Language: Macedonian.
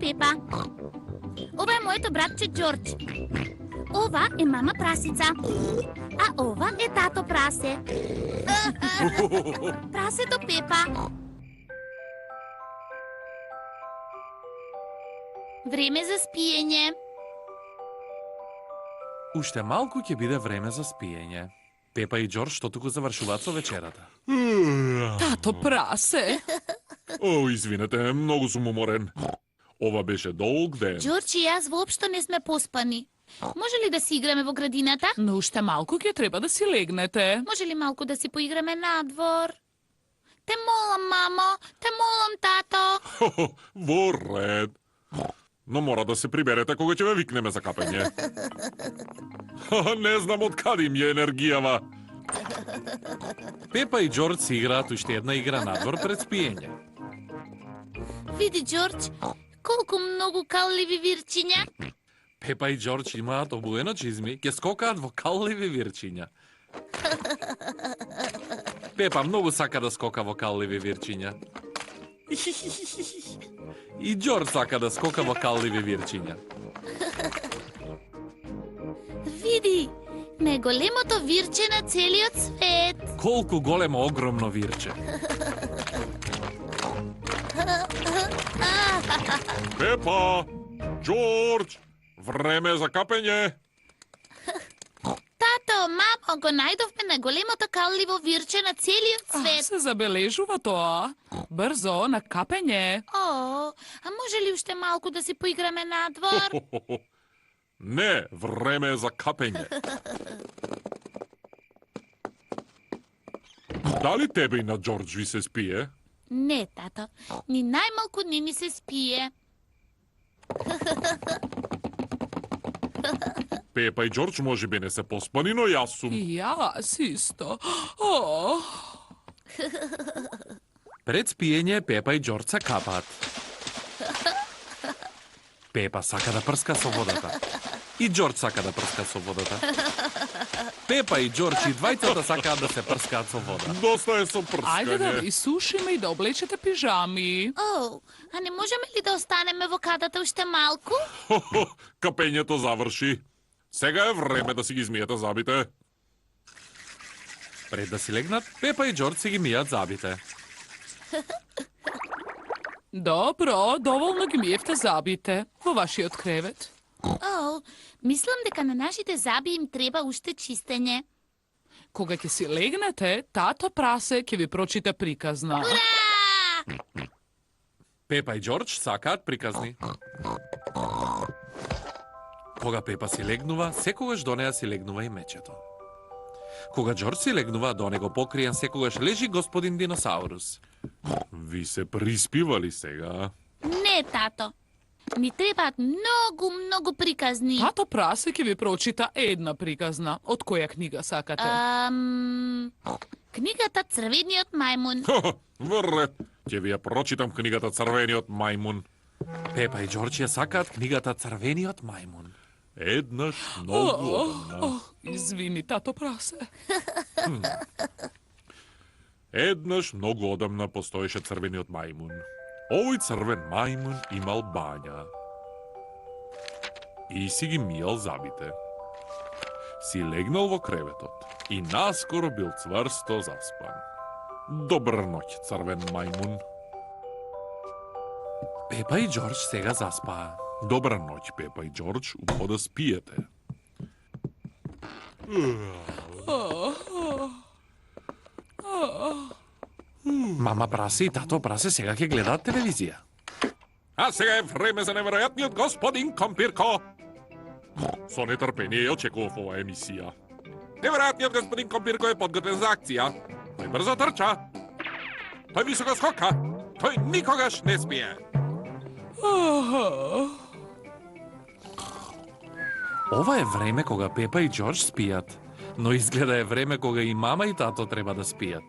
Пепа. Ова е моето братче Џорџ. Ова е мама прасица. А ова е тато прасе. Прасето Пепа. Време за спиење. Уште малку ќе биде време за спиење. Пепа и Џорџ тотуку завршуваат со вечерата. Тато прасе. О, извинете, многу сум уморен. Ова беше долг ден. Џорџ и јас воопшто не сме поспани. Може ли да си играме во градината? Но уште малку ќе треба да си легнете. Може ли малку да си поиграме надвор? Те молам, мамо. Те молам, тато. Во ред. Но мора да се приберете кога ќе ве викнеме за капење. Не знам од каде им е енергијава. Пепа и Џорџ си играат уште една игра надвор пред спиење. Види, Џорџ, колку многу калливи вирчиња. Пепа и Џорџ имаат обуено чизми, ќе скокаат во калливи вирчиња. Пепа многу сака да скока во калливи вирчиња. И Џорџ сака да скока во калливи вирчиња. Види, најголемото вирче на целиот свет. Колку големо огромно вирче. Пепа! Џорџ! Време за капење! Тато, мамо, го најдовме најголемото калливо вирче на целиот свет. Се забележува тоа. Брзо, на капење. О, а може ли уште малку да си поиграме надвор? Не, време за капење. Дали тебе и на Џорџ ви се спие? Не, тато, ни најмалку не ни се спие. Пепа и Џорџ може би не се поспани, но јас сум. И јас исто. О, Пред спиење Пепа и Џорџ се капаат. Пепа сака да прска со водата. И Џорџ сака да прска со водата. Пепа и Џорџ и двајцата сакаат да се прскаат со вода. Доста е со ајде да прскање. ви сушиме и да облечете пижами. О, а не можеме ли да останеме во кадата уште малку? Капењето заврши. Сега е време да си ги измиете забите. Пред да си легнат, Пепа и Џорџ си ги мијат забите. Добро, доволно ги миевте забите во вашиот кревет. О, мислам дека на нашите заби им треба уште чистење. Кога ќе си легнете, тато прасе ќе ви прочита приказна. Ура! Пепа и Џорџ сакаат приказни. Кога Пепа си легнува, секогаш до неа си легнува и мечето. Кога Џорџ си легнува, до него покриен секогаш лежи господин диносаурус. Ви се приспивали сега? Не, тато. Ни требаат многу, многу приказни. Тато прасе ќе ви прочита една приказна. Од која книга сакате? Книгата Црвениот мајмун. Во ред. Ќе ви ја прочитам книгата Црвениот мајмун. Пепа и Џорџ ја сакаат книгата Црвениот мајмун. Еднаш многу одамна. Извини, тато прасе. Еднаш многу одамна постоеше црвениот мајмун. Овој црвен мајмун имал бања. И си ги мијал забите. Си легнал во креветот и наскоро бил цврсто заспан. Добра ноќ, црвен мајмун. Пепа и Џорџ сега заспаа. Добра ноќ, Пепа и Џорџ, упо да спиете. Мама прасе и тато прасе сега ќе гледаат телевизија. А сега е време за неверојатниот господин Компирко. Со нетрпение ја очекував оваа емисија. Неверојатниот господин Компирко е подготвен за акција. Тој брзо трча. Тој високо скока. Тој никогаш не спие. Ова е време кога Пепа и Џорџ спијат, но изгледа е време кога и мама и тато треба да спијат.